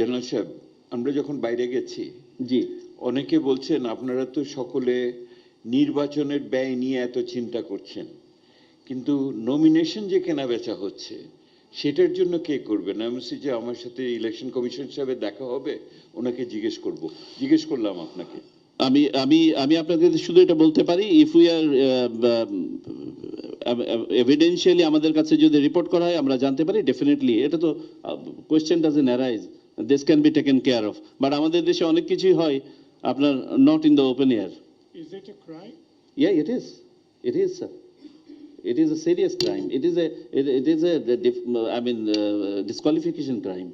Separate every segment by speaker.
Speaker 1: General সাহেব, আমরা যখন বাইরে গেছি,
Speaker 2: জি
Speaker 1: অনেকে বলছেন আপনারা তো সকলে নির্বাচনের ব্যয় নিয়ে এত চিন্তা করছেন, কিন্তু নমিনেশন যে কেনা বেচা হচ্ছে সেটার জন্য কে করবেন? আমি বলছি যে আমার সাথে ইলেকশন কমিশন সাহেবের দেখা হবে, ওনাকে জিজ্ঞেস করলাম আপনাকে।
Speaker 2: আমি আমি আমি আপনাকে শুধু এটা বলতে পারি, ইফ উই আর এভিডেন্সিয়ালি আমাদের কাছে যদি রিপোর্ট করা হয় আমরা জানতে পারি, ডেফিনেটলি এটা তো question doesn't arise, this can be taken care of. But আমাদের দেশে অনেক কিছুই হয় আপনার not in the open air.
Speaker 3: Is it a crime?
Speaker 2: Yeah, it is sir, it is a serious crime, it is a disqualification crime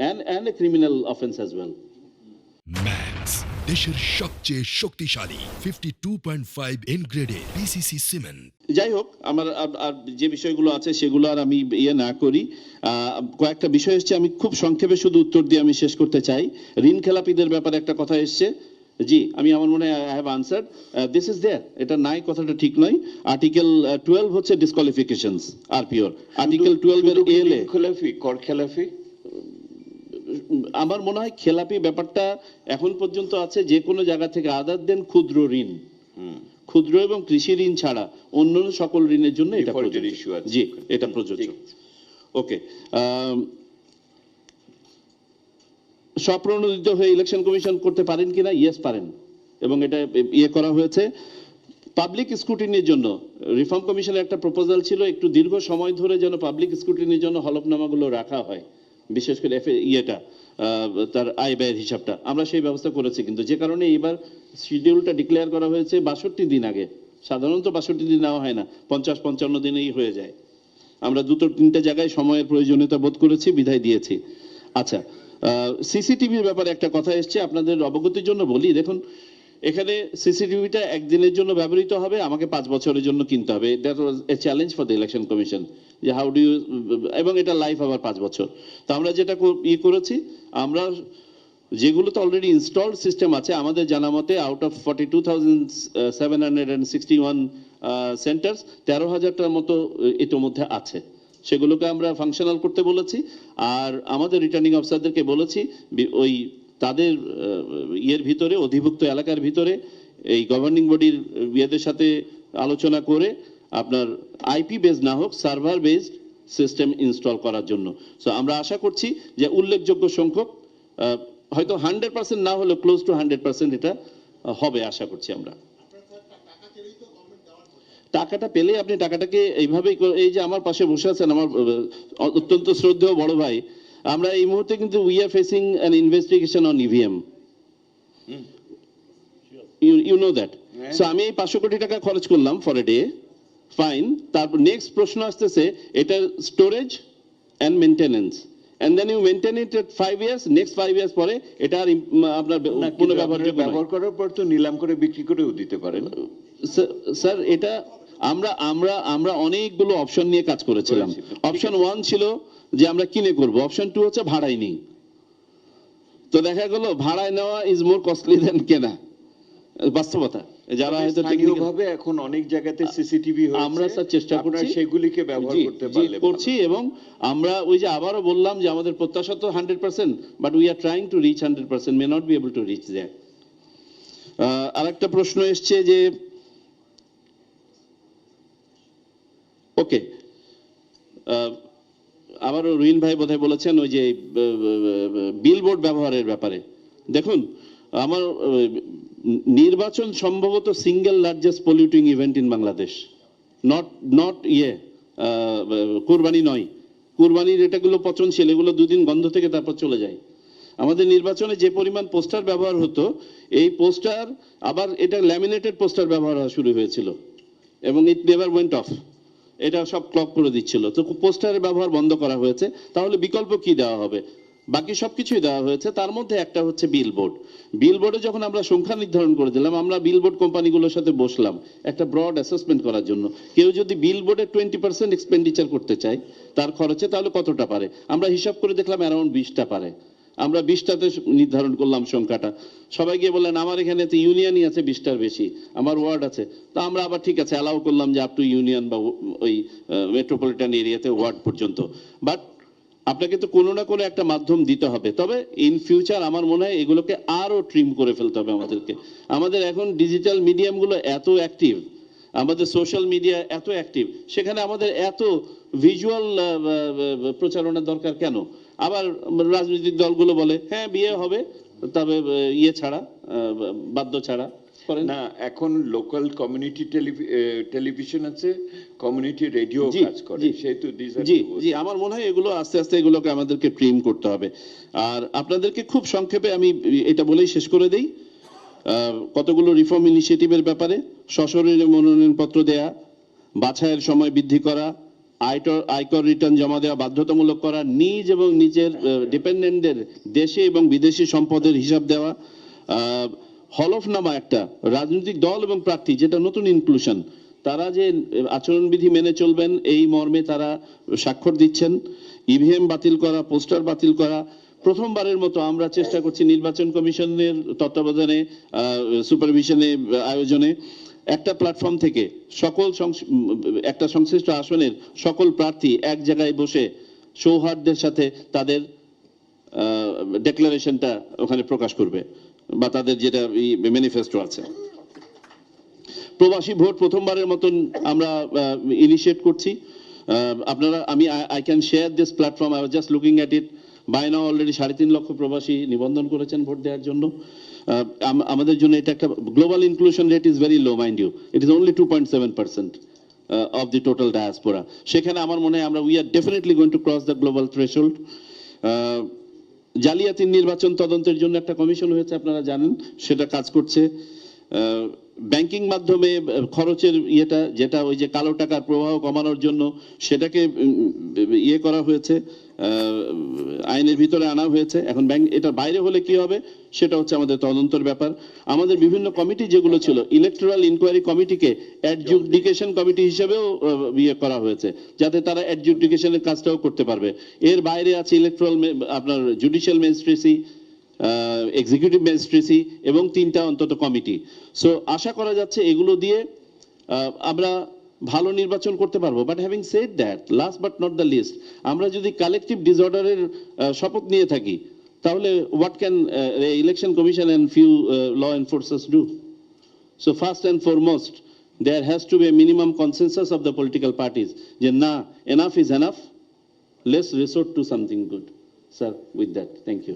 Speaker 2: and a criminal offense as well.
Speaker 4: Max দেশের সবচেয়ে শক্তিশালী 52.5 N গ্রেডের PCC cement.
Speaker 2: যাই হোক, আমার আর যে বিষয়গুলো আছে সেগুলো আর আমি ইয়ে না করি। কয়েকটা বিষয় এসছে, আমি খুব সংক্ষেপে শুধু উত্তর দিয়ে আমি শেষ করতে চাই। ঋণ খেলাপিদের ব্যাপারে একটা কথা এসছে, জি আমি আমার মনে হয় I have answered, this is there, এটা নাই কথাটা ঠিক নয়। আর্টিকেল 12 হচ্ছে ডিসকোয়ালিফিকেশনস আরপিওর, আর্টিকেল 12 এর এলে
Speaker 1: খেলাফি, কর খেলাফি,
Speaker 2: আমার মনে হয় খেলাপি ব্যাপারটা এখন পর্যন্ত আছে যে কোনো জায়গা থেকে, আদার দেন ক্ষুদ্র ঋণ, ক্ষুদ্র এবং কৃষি ঋণ ছাড়া অন্য সকল ঋণের জন্য এটা প্রযোজ্য। জি এটা প্রযোজ্য। ওকে, স্বপ্রণোদিত হয়ে ইলেকশন কমিশন করতে পারেন কিনা? ইয়েস পারেন, এবং এটা ইয়ে করা হয়েছে পাবলিক স্ক্রুটিনির জন্য। রিফর্ম কমিশনের একটা প্রপোজাল ছিল একটু দীর্ঘ সময় ধরে যেন পাবলিক স্ক্রুটিনির জন্য হলফনামাগুলো রাখা হয়, বিশেষ করে ইয়েটা তার আয় ব্যয়ের হিসাবটা। আমরা সেই ব্যবস্থা করেছি, কিন্তু যে কারণে এবার শিডিউলটা ডিক্লেয়ার করা হয়েছে 62 দিন আগে। সাধারণত 62 দিন নেওয়া হয় না, 50-55 দিনেই হয়ে যায়। আমরা দুটো তিনটে জায়গায় সময়ের প্রয়োজনীয়তা বোধ করেছি, বিধায় দিয়েছি। আচ্ছা, সিসিটিভির ব্যাপারে একটা কথা এসছে, আপনাদের অবগতির জন্য বলি। দেখুন, এখানে সিসিটিভিটা একদিনের জন্য ব্যবহৃত হবে, আমাকে 5 বছরের জন্য কিনতে হবে। That was A challenge for the election commission, যে হাউ ডু ইউ, এবং এটা লাইফ আবার 5 বছর। তো আমরা যেটা করেছি, আমরা যেগুলোতে অলরেডি ইনস্টলড সিস্টেম আছে আমাদের জানা মতে, আউট অফ 42,761 সেন্টার্স, 13,000টার মতো ইতোমধ্যে আছে, সেগুলোকে আমরা ফাংশনাল করতে বলেছি। আর আমাদের রিটার্নিং অফিসারদেরকে বলেছি ওই তাদের ইয়ের ভিতরে, অধিভুক্ত এলাকার ভিতরে এই গভর্নিং বডির ইয়েদের সাথে আলোচনা করে আপনার আইপি বেস না হোক সার্ভার বেসড সিস্টেম ইনস্টল করার জন্য। সো আমরা আশা করছি যে উল্লেখযোগ্য সংখ্যক, হয়তো 100% না হলেও ক্লোজ টু 100% এটা হবে আশা করছি আমরা। টাকাটা পেলে আপনি টাকাটাকে এইভাবেই, এই যে আমার পাশে বসে আছেন আমার অত্যন্ত শ্রদ্ধেয় বড় ভাই, আমরা এই মুহূর্তে কিন্তু we are facing an investigation on EVM, you know that. So আমি এই 500 কোটি টাকা খরচ করলাম ফর এ ডে, ফাইন। তারপর নেক্সট প্রশ্ন আসতেছে এটা storage and maintenance, and then you maintain it at 5 years, next 5 years পরে এটা আর আপনার
Speaker 1: ব্যবহার করার পর তো নিলাম করে বিক্রি করেও দিতে পারেন
Speaker 2: স্যার। এটা আমরা অনেকগুলো অপশন নিয়ে কাজ করেছিলাম। অপশন 1 ছিল যে আমরা কিনে করব, অপশন 2 হচ্ছে ভাড়ায় নিই। তো দেখা গেল ভাড়ায় নেওয়া ইজ মোর কস্টলি দেন কেনা, বাস্তবতা। যারা হয়তো
Speaker 1: টেকনিক্যালি এখন অনেক জায়গাতে সিসিটিভি হয়েছে,
Speaker 2: আমরা স্যার চেষ্টা করছি
Speaker 1: সেগুলিকে ব্যবহার করতে পারলে
Speaker 2: করছি, এবং আমরা ওই যে আবারও বললাম যে আমাদের প্রত্যাশা তো 100%, but we are trying to reach 100%, may not be able to reach there. আরেকটা প্রশ্ন এসছে যে ওকে, আবারও রুইন ভাই বোধহয় বলেছেন ওই যে বিলবোর্ড ব্যবহারের ব্যাপারে। দেখুন, আমার নির্বাচন সম্ভবত single largest polluting event in Bangladesh, not কুরবানি নয়। কুরবানির এটাগুলো পচনশীল, এগুলো 2 দিন গন্ধ থেকে তারপর চলে যায়। আমাদের নির্বাচনে যে পরিমাণ পোস্টার ব্যবহার হতো, এই পোস্টার আবার এটা ল্যামিনেটেড পোস্টার ব্যবহার হওয়া শুরু হয়েছিল, এবং ইট নেভার ওয়েন্ট অফ, এটা সব ক্লক করে দিচ্ছিল। তো পোস্টারের ব্যবহার বন্ধ করা হয়েছে। তাহলে বিকল্প কি দেওয়া হবে? বাকি সবকিছুই দেওয়া হয়েছে, তার মধ্যে একটা হচ্ছে বিলবোর্ড। বিলবোর্ডে যখন আমরা সংখ্যা নির্ধারণ করে দিলাম, আমরা বিলবোর্ড কোম্পানিগুলোর সাথে বসলাম একটা ব্রড অ্যাসেসমেন্ট করার জন্য। কেউ যদি বিলবোর্ডে 20% এক্সপেন্ডিচার করতে চায় তার খরচে, তাহলে কতটা পারে? আমরা হিসাব করে দেখলাম অ্যারাউন্ড 20টা পারে। আমরা 20টাতে নির্ধারণ করলাম সংখ্যাটা। সবাই গিয়ে বললেন আমার এখানে তো ইউনিয়নই আছে 20টার বেশি, আমার ওয়ার্ড আছে। তো আমরা আবার ঠিক আছে অ্যালাউ করলাম যে আপ টু ইউনিয়ন বা ওই মেট্রোপলিটন এরিয়াতে ওয়ার্ড পর্যন্ত। বাট আপনাকে তো কোনো না কোনো একটা মাধ্যম দিতে হবে, তবে ইন ফিউচার আমার মনে হয় এগুলোকে আরো ট্রিম করে ফেলতে হবে আমাদেরকে। আমাদের এখন ডিজিটাল মিডিয়ামগুলো এত অ্যাক্টিভ, আমাদের সোশ্যাল মিডিয়া এত অ্যাক্টিভ, সেখানে আমাদের এত ভিজুয়াল প্রচারণার দরকার কেন? আবার রাজনৈতিক দলগুলো বলে হ্যাঁ বিয়ে হবে, তবে ইয়ে ছাড়া, বাদ্য ছাড়া করেন।
Speaker 1: না, এখন লোকাল কমিউনিটি টেলিভিশন আছে, কমিউনিটি রেডিও
Speaker 2: জি,
Speaker 1: কাজ করে,
Speaker 2: জি,
Speaker 1: সেহেতু these are
Speaker 2: জি
Speaker 1: two.
Speaker 2: জি আমার মনে হয় এগুলো আস্তে আস্তে এগুলোকে আমাদেরকে ট্রিম করতে হবে। আর আপনাদেরকে খুব সংক্ষেপে আমি এটা বলেই শেষ করে দেই, কতগুলো রিফর্ম ইনিশিয়েটিভের ব্যাপারে: সশরীরে মনোনয়নপত্র দেয়া, বাছাইয়ের সময় বৃদ্ধি করা, আয়কর রিটার্ন জমা দেওয়া বাধ্যতামূলক করা, নিজ এবং নিজের ডিপেন্ডেন্টদের দেশে এবং বিদেশি সম্পদের হিসাব দেওয়া, হলফনামা একটা রাজনৈতিক দল এবং প্রার্থী, যেটা নতুন ইনক্লুশন, তারা যে আচরণবিধি মেনে চলবেন এই মর্মে তারা স্বাক্ষর দিচ্ছেন, ইভিএম বাতিল করা, পোস্টার বাতিল করা। প্রথমবারের মতো আমরা চেষ্টা করছি নির্বাচন কমিশনের তত্ত্বাবধানে, সুপারভিশনে, আয়োজনে একটা প্ল্যাটফর্ম থেকে সকল একটা সংশ্লিষ্ট আসনের সকল প্রার্থী এক জায়গায় বসে সৌহার্দ্যের সাথে তাদের ডেক্লারেশনটা ওখানে প্রকাশ করবে, বা তাদের যেটা ম্যানিফেস্টো আছে। প্রবাসী ভোট প্রথমবারের মতন আমরা ইনিশিয়েট করছি। আপনারা, I can share this platform, I was just looking at it, by now already 3.5 lakh প্রবাসী নিবন্ধন করেছেন ভোট দেওয়ার জন্য। আমাদের জন্য এটা একটা global inclusion rate is very low, mind you, it is only 2.7% of the total diaspora. সেখানে আমার মনে হয় আমরা we are definitely going to cross the global threshold. জালিয়াতির নির্বাচন তদন্তের জন্য একটা কমিশন হয়েছে, আপনারা জানেন, সেটা কাজ করছে। ব্যাংকিং মাধ্যমে খরচের ইয়েটা, যেটা ওই যে কালো টাকার প্রবাহ কমানোর জন্য, সেটাকে ইয়ে করা হয়েছে, আইনের ভিতরে আনা হয়েছে। এখন ব্যাংক এটার বাইরে হলে কি হবে সেটা হচ্ছে আমাদের তদন্তের ব্যাপার। আমাদের বিভিন্ন কমিটি যেগুলো ছিল, ইলেকটোরাল ইনকোয়ারি কমিটিকে অ্যাডজুডিকেশন কমিটি হিসেবেও ইয়ে করা হয়েছে, যাতে তারা অ্যাডজুডিকেশনের কাজটাও করতে পারবে। এর বাইরে আছে ইলেকটোরাল, আপনার জুডিশিয়াল ম্যাজিস্ট্রেসি, এক্সিকিউটিভ ম্যাজিস্ট্রেসি এবং 3টা অন্তত কমিটি। সো আশা করা যাচ্ছে এগুলো দিয়ে আমরা ভালো নির্বাচন করতে পারবো। But having said that, last but not the least, আমরা যদি কালেকটিভ ডিসঅর্ডারের শপথ নিয়ে থাকি, তাহলে what can election commission and few law enforcers do? So first and foremost, there has to be a minimum consensus of the political parties, যে না, enough is enough, let's resort to something good. Sir, with that, thank you.